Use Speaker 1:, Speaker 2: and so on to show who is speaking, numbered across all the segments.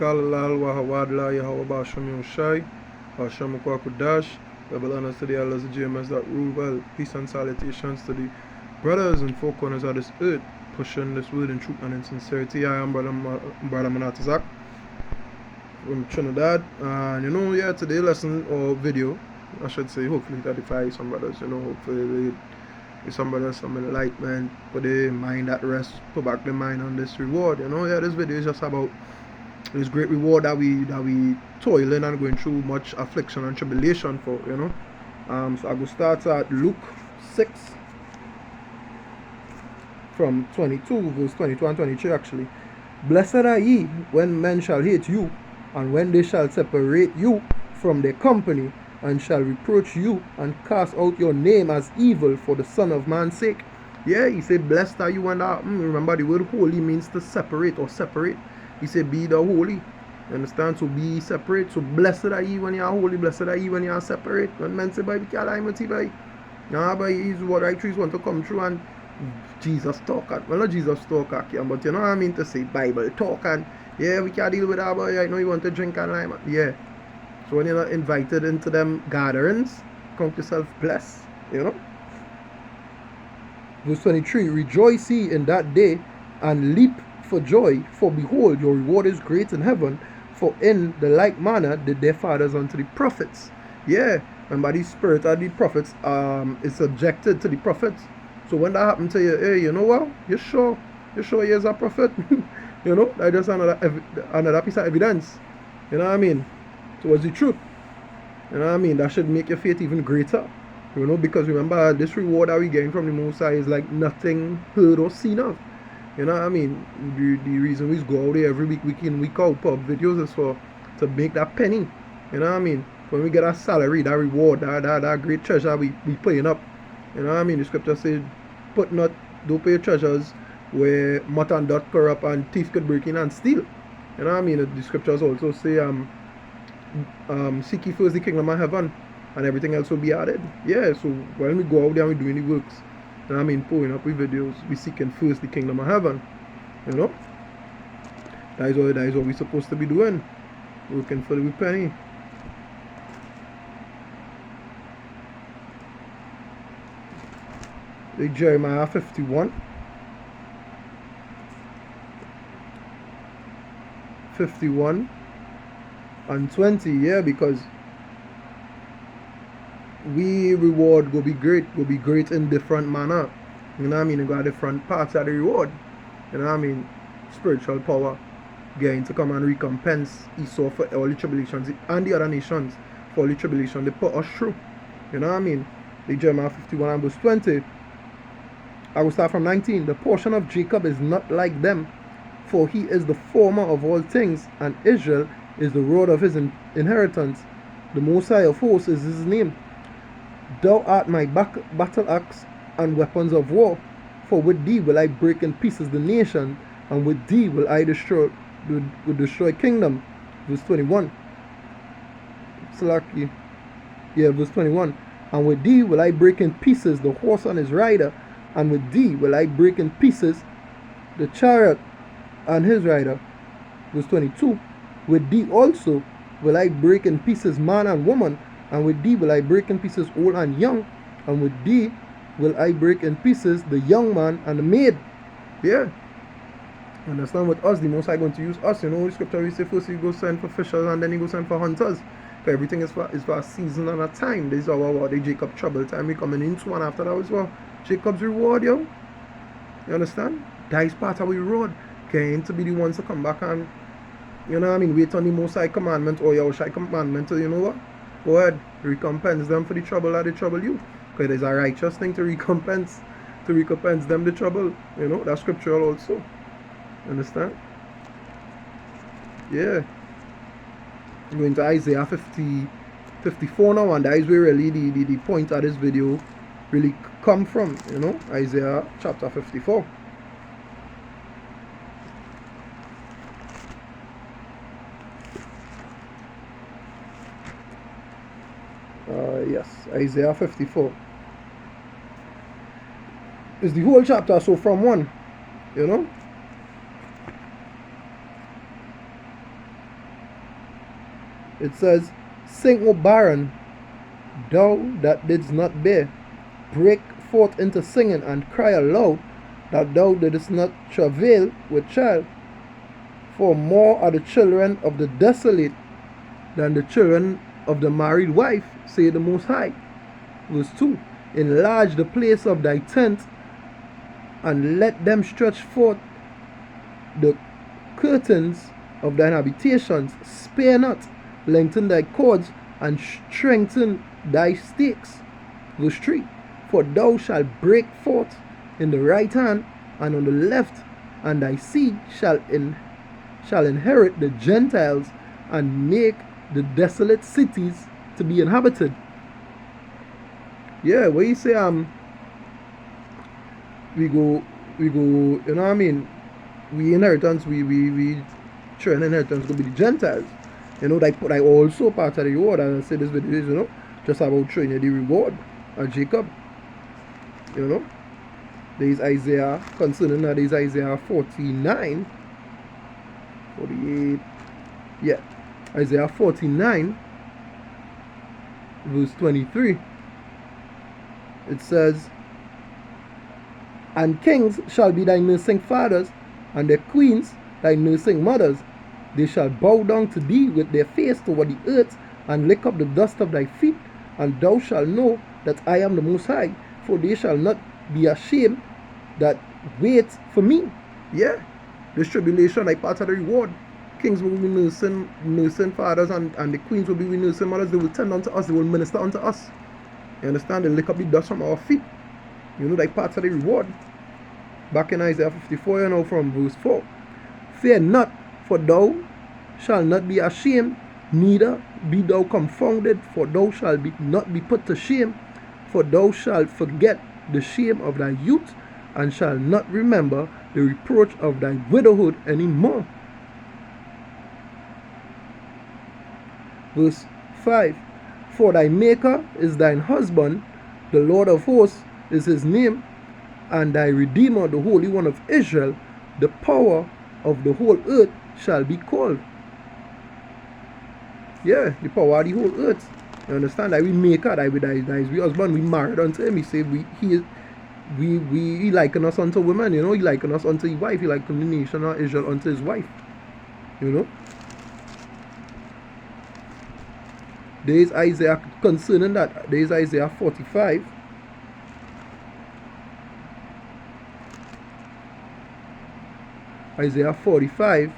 Speaker 1: Kalal Wahawadla Yahweh Shem Yoshai, Hashem Kwakudash, double honors to the elders of Gms.S.O.T.E. Well, peace and salutations to the brothers and four corners of this earth, pushing this word in truth and in sincerity. I am Brother Manatazak from Trinidad, and today lesson or video, I should say, hopefully that edifies some brothers, hopefully some brothers some enlightenment, put their mind at rest, put back their mind on this reward. This video is just about this great reward that we toiling and going through much affliction and tribulation for. So I will start at Luke 6 from 22, verse 22 and 23 actually. Blessed are ye when men shall hate you, and when they shall separate you from their company, and shall reproach you, and cast out your name as evil for the Son of Man's sake. Yeah, he said, blessed are you when that. Remember, the word holy means to separate or separate. He said, be the holy. You understand? So be separate. So blessed are ye when you are holy, blessed are ye when you are separate. When men say, boy, we can't lie with you, boy. Nah, boy, he's what right trees want to come through and Jesus talk at. Well, not Jesus talk at you, but you know what I mean to say, Bible talk and yeah, we can't deal with that, boy. I know you want to drink and lie, yeah. So when you're not invited into them gatherings, count yourself blessed, Verse 23, rejoice ye in that day, and leap for joy, for behold, your reward is great in heaven, for in the like manner did their fathers unto the prophets. Yeah, remember the spirit of the prophets is subjected to the prophets. So when that happened to you, hey, you know what? You sure he is a prophet? That's just another piece of evidence. You know what I mean? Towards the truth. You know what I mean? That should make your faith even greater. Because remember, this reward that we getting from the Most High is like nothing heard or seen of. You know what I mean? The reason we go out there every week in, week out, pub videos is to make that penny. You know what I mean? When we get our salary, that reward, that great treasure we paying up. You know what I mean? The scripture says, don't pay treasures where moth and dust corrupt and thief could break in and steal. You know what I mean? The scriptures also say, seek ye first the kingdom of heaven, and everything else will be added. Yeah, so when we go out there and we're doing the works, you know what I mean, pulling up with videos, we seeking first the kingdom of heaven. That is what we're supposed to be doing. Working for the penny. Like Jeremiah 51. 51 and 20, yeah, because we reward will be great in different manner. You know what I mean? You got different parts of the reward. You know what I mean? Spiritual power getting to come and recompense Esau for all the tribulations and the other nations for all the tribulation they put us through. You know what I mean? The Jeremiah 51 and verse 20. I will start from 19. The portion of Jacob is not like them, for he is the former of all things, and Israel is the rod of his inheritance. The Most High of hosts is his name. Thou art my battle axe and weapons of war, for with thee will I break in pieces the nation, and with thee will I destroy kingdom. Verse 21. Verse 21. And with thee will I break in pieces the horse and his rider, and with thee will I break in pieces the chariot and his rider. Verse 22. With thee also will I break in pieces man and woman, and with thee will I break in pieces old and young, and with thee will I break in pieces the young man and the maid. Yeah. Understand with us, the Most High going to use us. The scripture we say first he go send for fishers and then he go send for hunters. But everything is for a season and a time. This is our the Jacob trouble time we coming into one after that as well. Jacob's reward, yo. You understand? That is part of our reward. Going to be the ones to come back and wait on the Most High commandment or your High commandment to, go ahead, recompense them for the trouble that they trouble you. Because it is a righteous thing to recompense them the trouble. That's scriptural also. Understand? Yeah. I'm going to Isaiah 54 now, and that is where really the point of this video really come from, Isaiah chapter 54. Yes, Isaiah 54 is the whole chapter, so from 1, It says, "Sing, O barren, thou that didst not bear, break forth into singing and cry aloud, that thou didst not travail with child. For more are the children of the desolate than the children of the married wife, say the Most High." Verse 2, "Enlarge the place of thy tent, and let them stretch forth the curtains of thine habitations. Spare not, lengthen thy cords, and strengthen thy stakes." Verse 3, "For thou shalt break forth in the right hand and on the left, and thy seed shall inherit the Gentiles, and make the desolate cities to be inhabited." Yeah, what you say, we go, you know what I mean? We inheritance, we share an inheritance to be the Gentiles. You know, that also part of the reward. As I said this video is, just about showing you the reward of Jacob. You know, there is Isaiah, concerning that, there is Isaiah 49, 48, yeah, Isaiah 49, verse 23. It says, "And kings shall be thy nursing fathers, and their queens thy nursing mothers. They shall bow down to thee with their face toward the earth, and lick up the dust of thy feet. And thou shalt know that I am the Most High, for they shall not be ashamed that wait for me." Yeah, this tribulation, like part of the reward. Kings will be nursing fathers, and the queens will be nursing mothers. They will tend unto us, they will minister unto us. You understand? They lick up the dust from our feet. You know, like part of the reward. Back in Isaiah 54, from verse 4. "Fear not, for thou shalt not be ashamed, neither be thou confounded, for thou shalt not be put to shame. For thou shalt forget the shame of thy youth, and shalt not remember the reproach of thy widowhood any more." Verse 5, "For thy Maker is thine husband, the Lord of hosts is his name, and thy Redeemer, the Holy One of Israel, the power of the whole earth shall be called." Yeah, the power of the whole earth. You understand? That we Maker, that is we husband, we married unto him. He said he liken us unto women, he liken us unto his wife, he liken the nation of Israel unto his wife. There is Isaiah, concerning that, there is Isaiah 45. Isaiah 45,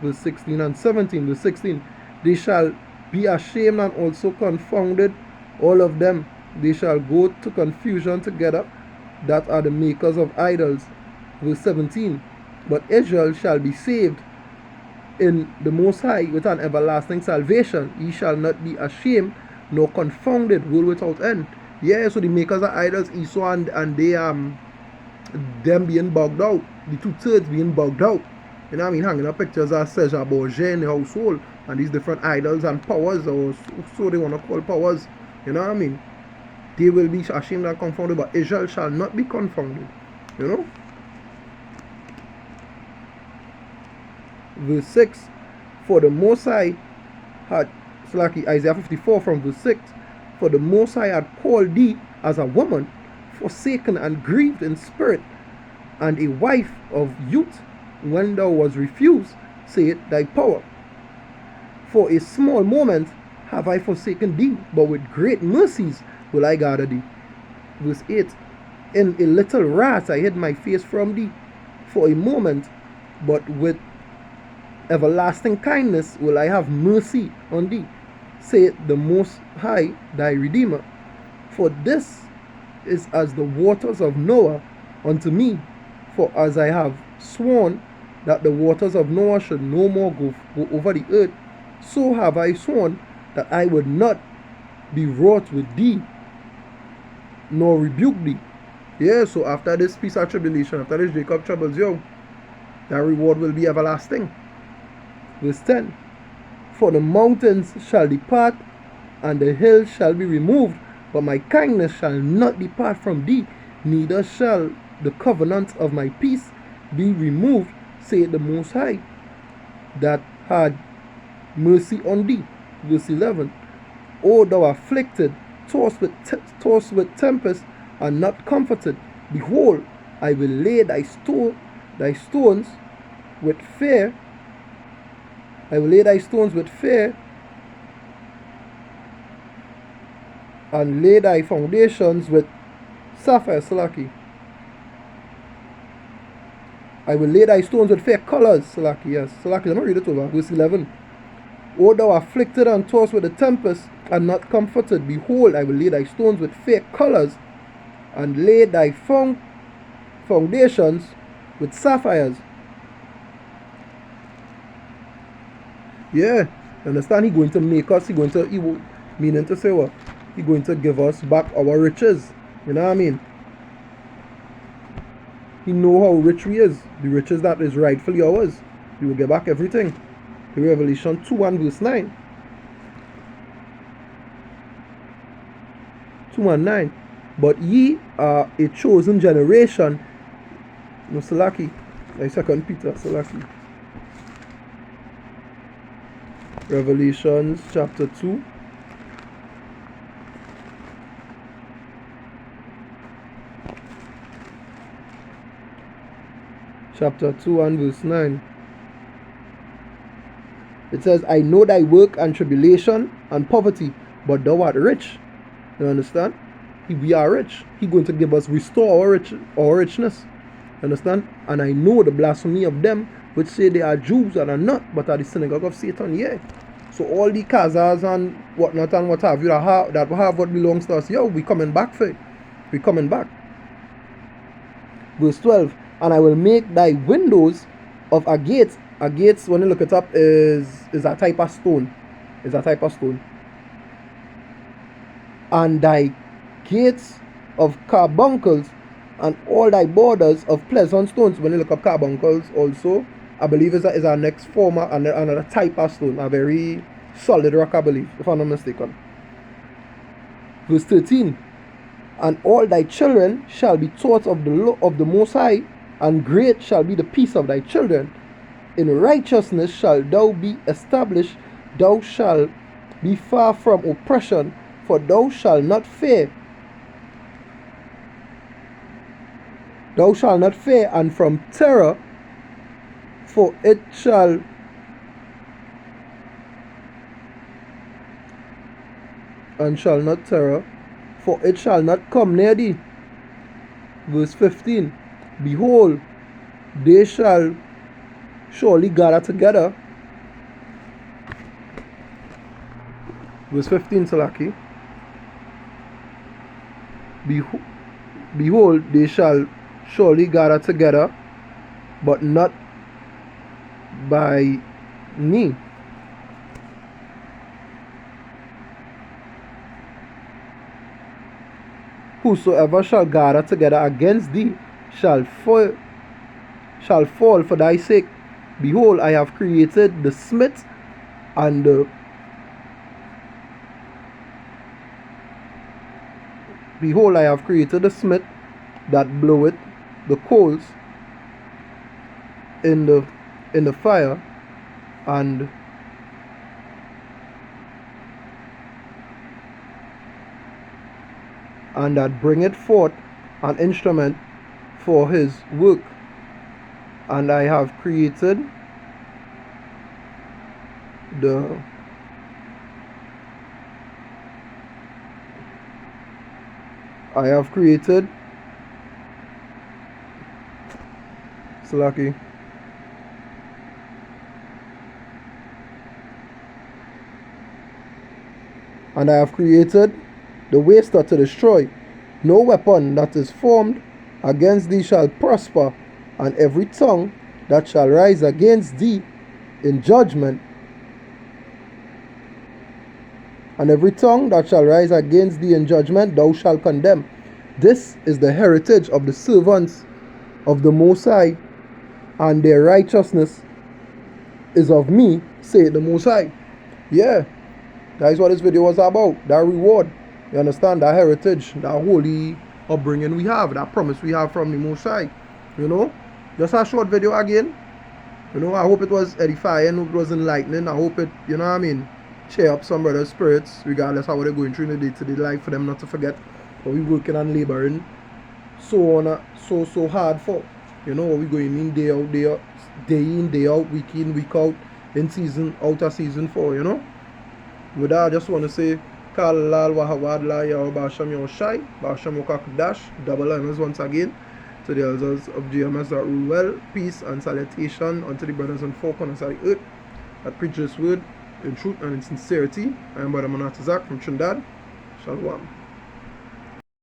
Speaker 1: verse 16 and 17. Verse 16, "They shall be ashamed and also confounded, all of them. They shall go to confusion together that are the makers of idols." Verse 17, "But Israel shall be saved in the Most High with an everlasting salvation. He shall not be ashamed nor confounded, world without end." Yeah, so the makers of idols, Esau and they them being bugged out, the 2/3 being bugged out. You know what I mean? Hanging up pictures of Seja Borgia in the household, and these different idols and powers, or so they want to call powers. You know what I mean? They will be ashamed and confounded, but Israel shall not be confounded. Verse 6, "For the Most High had," it's like Isaiah 54 from verse 6, "For the Most High had called thee as a woman, forsaken and grieved in spirit, and a wife of youth, when thou was refused, saith thy power. For a small moment have I forsaken thee, but with great mercies will I gather thee." Verse 8, "In a little wrath I hid my face from thee for a moment, but with everlasting kindness will I have mercy on thee, saith the Most High thy Redeemer. For this is as the waters of Noah unto me, for as I have sworn that the waters of Noah should no more go over the earth, so have I sworn that I would not be wroth with thee, nor rebuke thee." Yeah, so after this piece of tribulation, after this Jacob troubles you, that reward will be everlasting. Verse 10, "For the mountains shall depart, and the hills shall be removed, but my kindness shall not depart from thee, neither shall the covenant of my peace be removed, saith the Most High, that had mercy on thee." Verse 11. O thou afflicted, tossed with tempest, and not comforted, behold, I will lay thy stones with fear. I will lay thy stones with fear, and lay thy foundations with sapphire. Salaki. I will lay thy stones with fair colors. Salaki, yes. Salaki, let me read it over. Verse 11. O thou afflicted and tossed with the tempest, and not comforted, behold, I will lay thy stones with fair colors, and lay thy foundations with sapphires. Yeah, understand? He going to make us, meaning to say what? He going to give us back our riches. You know what I mean? He know how rich we is. The riches that is rightfully ours. He will get back everything. The Revelation 2 and verse 9. 2 and 9. But ye are a chosen generation. No, Salaki. Like 2 Peter, Salaki. Revelations chapter 2. Chapter 2 and verse 9. It says, I know thy work and tribulation and poverty, but thou art rich. You understand? We are rich. He going to give us, restore our richness. You understand? And I know the blasphemy of them which say they are Jews and are not, but are the synagogue of Satan. Yeah. So all the Khazars and whatnot and what have you that have what belongs to us, yo, we coming back for it. We coming back. Verse 12. And I will make thy windows of agates. Agates, when you look it up, is a type of stone. Is a type of stone. And thy gates of carbuncles, and all thy borders of pleasant stones. When you look up carbuncles also, I believe is our next form, another type of stone, a very solid rock, I believe, if I'm not mistaken. Verse 13. And all thy children shall be taught of the law of the Most High, and great shall be the peace of thy children. In righteousness shalt thou be established, thou shalt be far from oppression, for thou shalt not fear. Thou shalt not fear, and from terror, for it shall not terror, for it shall not come near thee. Verse 15. Behold, they shall surely gather together. Verse 15, Salaki. Behold, they shall surely gather together, but not by me. Whosoever shall gather together against thee shall fall for thy sake. Behold, I have created the smith and the Behold, I have created a smith that bloweth the coals in the fire, and that bringeth forth an instrument for his work. And I have created Slaki. And I have created the waster to destroy. No weapon that is formed against thee shall prosper, and every tongue that shall rise against thee in judgment, thou shalt condemn. This is the heritage of the servants of the Most High, and their righteousness is of me, saith the Most High. Yeah, that is what this video was about. That reward, you understand, that heritage, that holy upbringing we have, that promise we have from the Most High. You know, just a short video again. You know, I hope it was edifying, I hope it was enlightening. I hope it, you know what I mean, cheer up some brothers' spirits, regardless of what they're going through in the day-to-day life, for them not to forget what we working and laboring so hard for. You know what we going in day out, day in, day out, week in, week out, in season, out of season for, you know. With that, I just want to say, Kal Lal Wahawad La Yao Basham Yo Shai, Basham Okak Dash, double M's once again. To the elders of GMS that rule well, peace and salutation unto the brothers and four corners of the earth that preach this word in truth and in sincerity. I am Brother Manat Zach from Trinidad. Shalom.